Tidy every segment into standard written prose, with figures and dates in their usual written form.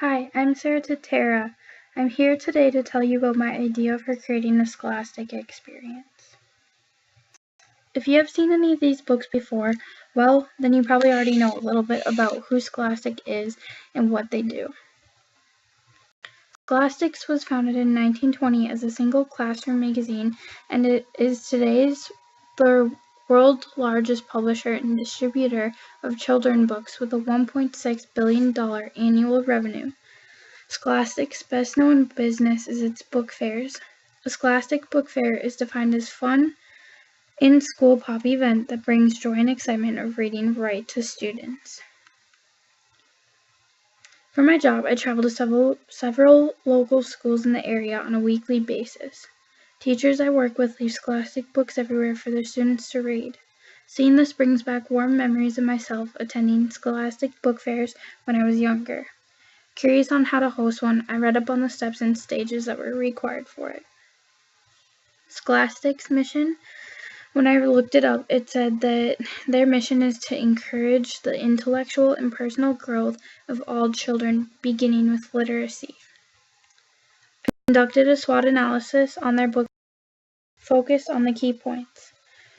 Hi, I'm Sara Titera. I'm here today to tell you about my idea for creating a Scholastic Experience. If you have seen any of these books before, well, then you probably already know a little bit about who Scholastic is and what they do. Scholastics was founded in 1920 as a single classroom magazine, and it is the world's largest publisher and distributor of children's books with a $1.6 billion annual revenue. Scholastic's best-known business is its book fairs. A Scholastic book fair is defined as fun, in-school pop event that brings joy and excitement of reading right to students. For my job, I travel to several local schools in the area on a weekly basis. Teachers I work with leave Scholastic books everywhere for their students to read. Seeing this brings back warm memories of myself attending Scholastic book fairs when I was younger. Curious on how to host one, I read up on the steps and stages that were required for it. Scholastic's mission, when I looked it up, it said that their mission is to encourage the intellectual and personal growth of all children, beginning with literacy. I conducted a SWOT analysis on their book, focused on the key points.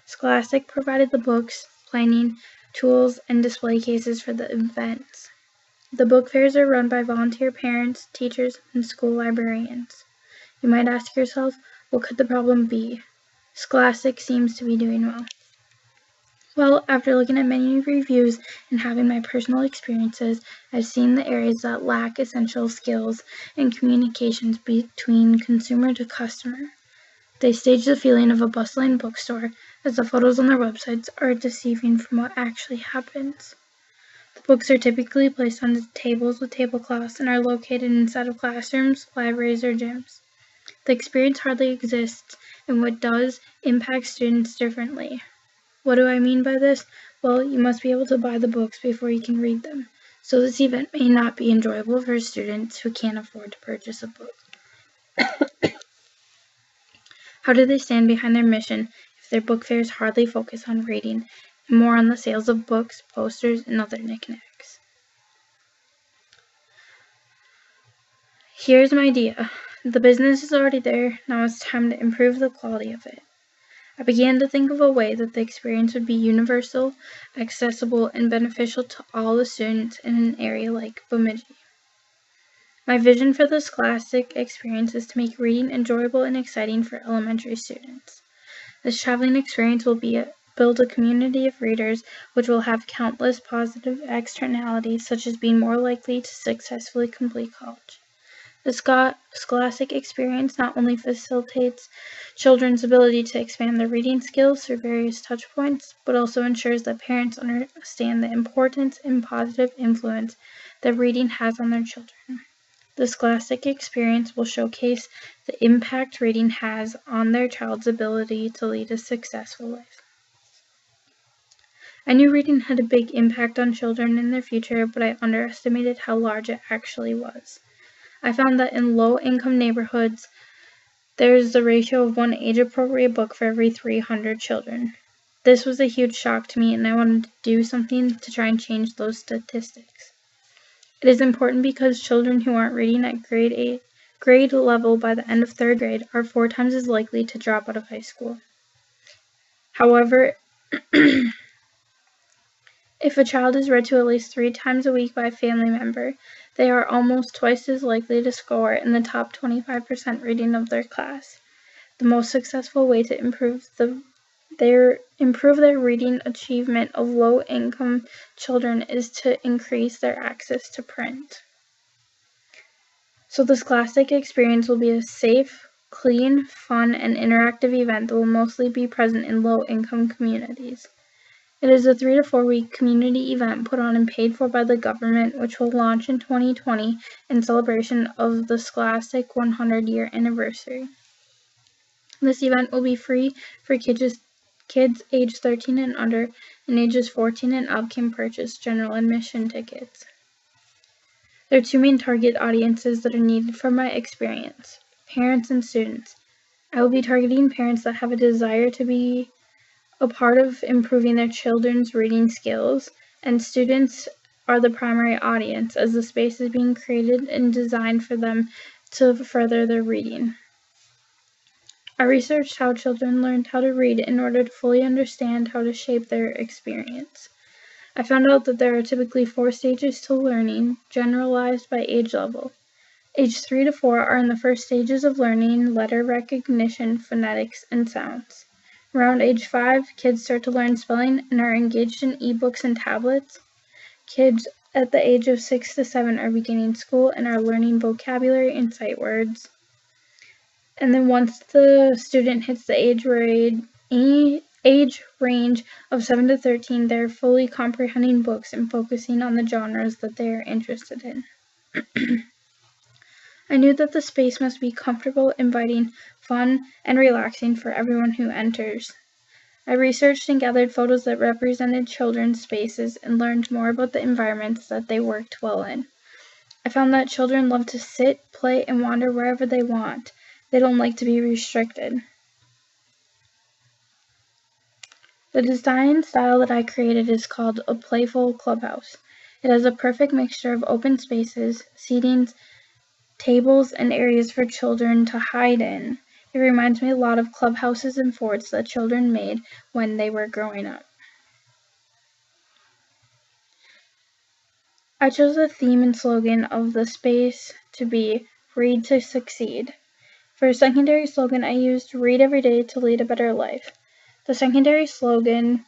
Scholastic provided the books, planning, tools, and display cases for the events. The book fairs are run by volunteer parents, teachers, and school librarians. You might ask yourself, what could the problem be? Scholastic seems to be doing well. Well, after looking at many reviews and having my personal experiences, I've seen the areas that lack essential skills and communications between consumer to customer. They stage the feeling of a bustling bookstore, as the photos on their websites are deceiving from what actually happens. The books are typically placed on tables with tablecloths and are located inside of classrooms, libraries, or gyms. The experience hardly exists, and what does impacts students differently. What do I mean by this? Well, you must be able to buy the books before you can read them, so this event may not be enjoyable for students who can't afford to purchase a book. How do they stand behind their mission if their book fairs hardly focus on reading and more on the sales of books, posters, and other knickknacks? Here's my idea. The business is already there, now it's time to improve the quality of it. I began to think of a way that the experience would be universal, accessible, and beneficial to all the students in an area like Bemidji. My vision for the Scholastic Experience is to make reading enjoyable and exciting for elementary students. This traveling experience will build a community of readers which will have countless positive externalities, such as being more likely to successfully complete college. The Scholastic Experience not only facilitates children's ability to expand their reading skills through various touchpoints, but also ensures that parents understand the importance and positive influence that reading has on their children. The Scholastic Experience will showcase the impact reading has on their child's ability to lead a successful life. I knew reading had a big impact on children in their future, but I underestimated how large it actually was. I found that in low-income neighborhoods, there is the ratio of one age-appropriate book for every 300 children. This was a huge shock to me, and I wanted to do something to try and change those statistics. It is important because children who aren't reading at grade level by the end of 3rd grade are 4 times as likely to drop out of high school. However, if a child is read to at least 3 times a week by a family member, they are almost twice as likely to score in the top 25% reading of their class. The most successful way to improve their reading achievement of low-income children is to increase their access to print. So the Scholastic Experience will be a safe, clean, fun, and interactive event that will mostly be present in low-income communities. It is a 3 to 4 week community event put on and paid for by the government, which will launch in 2020 in celebration of the Scholastic 100-year anniversary. This event will be free for kids aged 13 and under, and ages 14 and up can purchase general admission tickets. There are 2 main target audiences that are needed for my experience: parents and students. I will be targeting parents that have a desire to be a part of improving their children's reading skills, and students are the primary audience, as the space is being created and designed for them to further their reading. I researched how children learned how to read in order to fully understand how to shape their experience. I found out that there are typically 4 stages to learning, generalized by age level. Age 3 to 4 are in the first stages of learning letter recognition, phonetics, and sounds. Around age 5, kids start to learn spelling and are engaged in ebooks and tablets. Kids at the age of 6 to 7 are beginning school and are learning vocabulary and sight words. And then once the student hits the age range of 7 to 13, they're fully comprehending books and focusing on the genres that they are interested in. I knew that the space must be comfortable, inviting, fun, and relaxing for everyone who enters. I researched and gathered photos that represented children's spaces and learned more about the environments that they worked well in. I found that children love to sit, play, and wander wherever they want. They don't like to be restricted. The design style that I created is called a playful clubhouse. It has a perfect mixture of open spaces, seatings, tables, and areas for children to hide in. It reminds me a lot of clubhouses and forts that children made when they were growing up. I chose the theme and slogan of the space to be Read to Succeed. For a secondary slogan, I used Read every day to lead a better life. The secondary slogan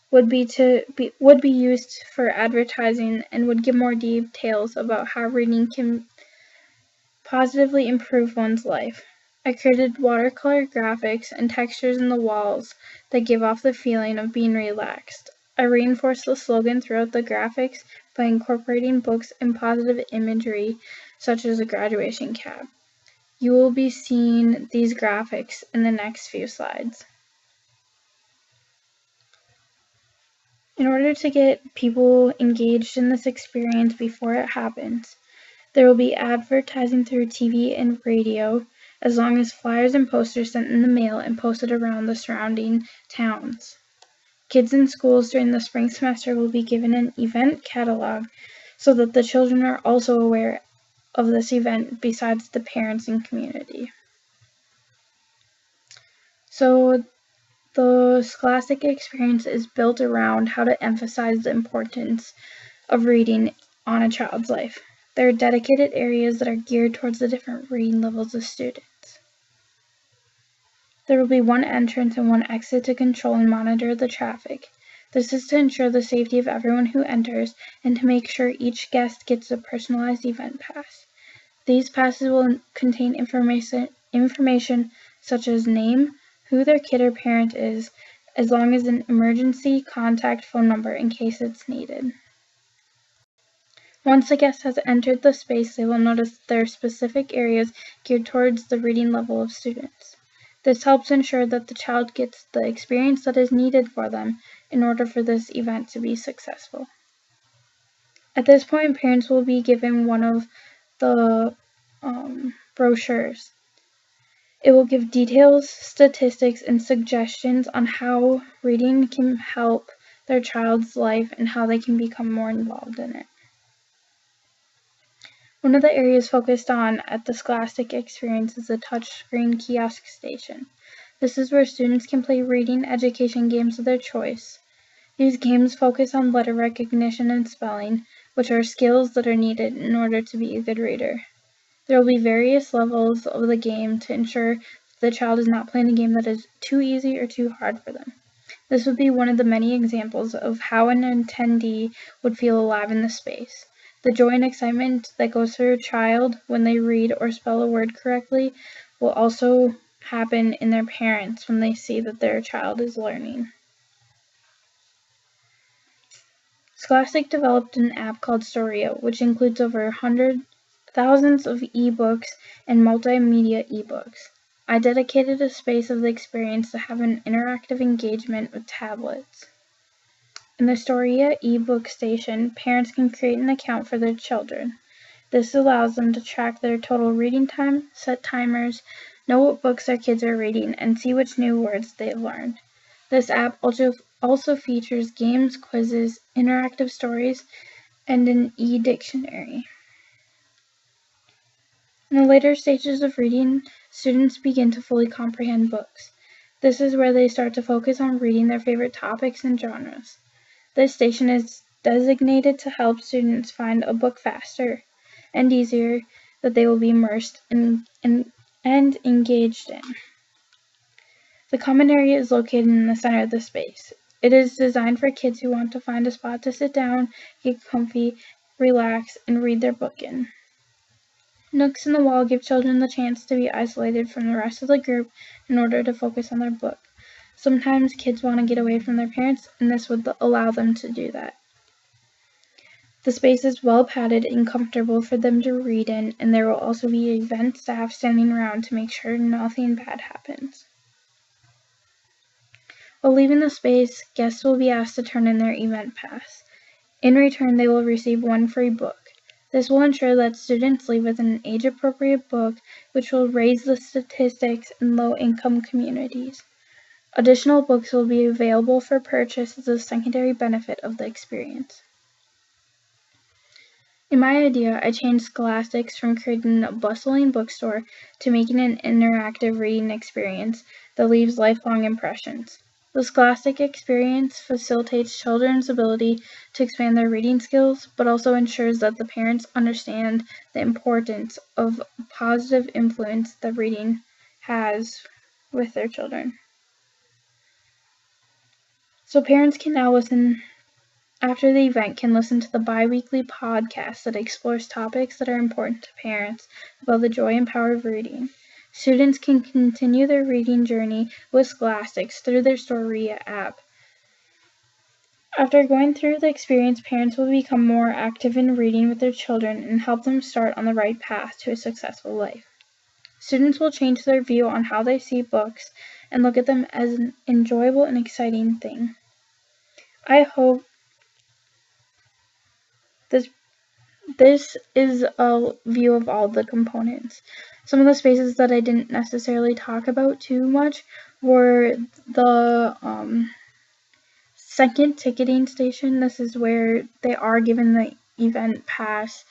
would be used for advertising and would give more details about how reading can positively improve one's life. I created watercolor graphics and textures in the walls that give off the feeling of being relaxed. I reinforced the slogan throughout the graphics by incorporating books and positive imagery, such as a graduation cap. You will be seeing these graphics in the next few slides. In order to get people engaged in this experience before it happens, there will be advertising through TV and radio, as long as flyers and posters sent in the mail and posted around the surrounding towns. Kids in schools during the spring semester will be given an event catalog so that the children are also aware of this event besides the parents and community. So the Scholastic Experience is built around how to emphasize the importance of reading on a child's life. There are dedicated areas that are geared towards the different reading levels of students. There will be one entrance and one exit to control and monitor the traffic. This is to ensure the safety of everyone who enters and to make sure each guest gets a personalized event pass. These passes will contain information such as name, who their kid or parent is, as long as an emergency contact phone number in case it's needed. Once a guest has entered the space, they will notice there are specific areas geared towards the reading level of students. This helps ensure that the child gets the experience that is needed for them in order for this event to be successful. At this point, parents will be given one of the brochures. It will give details, statistics, and suggestions on how reading can help their child's life and how they can become more involved in it. One of the areas focused on at the Scholastic Experience is the touchscreen kiosk station. This is where students can play reading education games of their choice. These games focus on letter recognition and spelling, which are skills that are needed in order to be a good reader. There will be various levels of the game to ensure that the child is not playing a game that is too easy or too hard for them. This would be one of the many examples of how an attendee would feel alive in the space. The joy and excitement that goes through a child when they read or spell a word correctly will also happen in their parents when they see that their child is learning. Scholastic developed an app called Storia, which includes over thousands of ebooks and multimedia ebooks. I dedicated a space of the experience to have an interactive engagement with tablets. In the Storia ebook station, parents can create an account for their children. This allows them to track their total reading time, set timers, know what books their kids are reading, and see which new words they've learned. This app also features games, quizzes, interactive stories, and an e-dictionary. In the later stages of reading, students begin to fully comprehend books. This is where they start to focus on reading their favorite topics and genres. This station is designated to help students find a book faster and easier that they will be immersed in and engaged in. The common area is located in the center of the space. It is designed for kids who want to find a spot to sit down, get comfy, relax, and read their book in. Nooks in the wall give children the chance to be isolated from the rest of the group in order to focus on their book. Sometimes kids want to get away from their parents, and this would allow them to do that. The space is well padded and comfortable for them to read in, and there will also be event staff standing around to make sure nothing bad happens. While leaving the space, guests will be asked to turn in their event pass. In return, they will receive one free book. This will ensure that students leave with an age-appropriate book, which will raise the statistics in low-income communities. Additional books will be available for purchase as a secondary benefit of the experience. In my idea, I changed Scholastics from creating a bustling bookstore to making an interactive reading experience that leaves lifelong impressions. The Scholastic Experience facilitates children's ability to expand their reading skills, but also ensures that the parents understand the importance of positive influence that reading has with their children. So parents can now listen after the event can listen to the bi-weekly podcast that explores topics that are important to parents about the joy and power of reading. Students can continue their reading journey with Scholastics through their Storia app. After going through the experience, parents will become more active in reading with their children and help them start on the right path to a successful life. Students will change their view on how they see books and look at them as an enjoyable and exciting thing. I hope this is a view of all the components. Some of the spaces that I didn't necessarily talk about too much were the second ticketing station. This is where they are given the event pass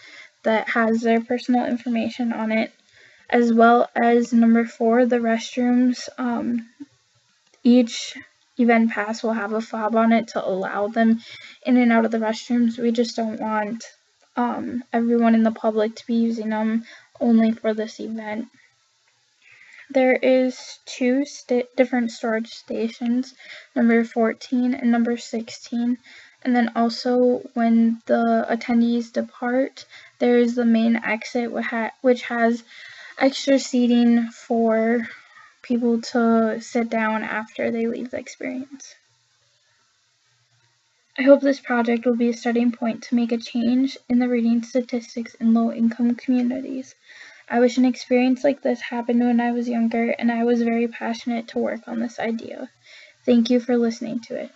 that has their personal information on it, as well as number 4, the restrooms. Each event pass will have a fob on it to allow them in and out of the restrooms. We just don't want everyone in the public to be using them only for this event. There is 2 different storage stations, number 14 and number 16. And then also when the attendees depart, there is the main exit which has extra seating for people to sit down after they leave the experience. I hope this project will be a starting point to make a change in the reading statistics in low-income communities. I wish an experience like this happened when I was younger, and I was very passionate to work on this idea. Thank you for listening to it.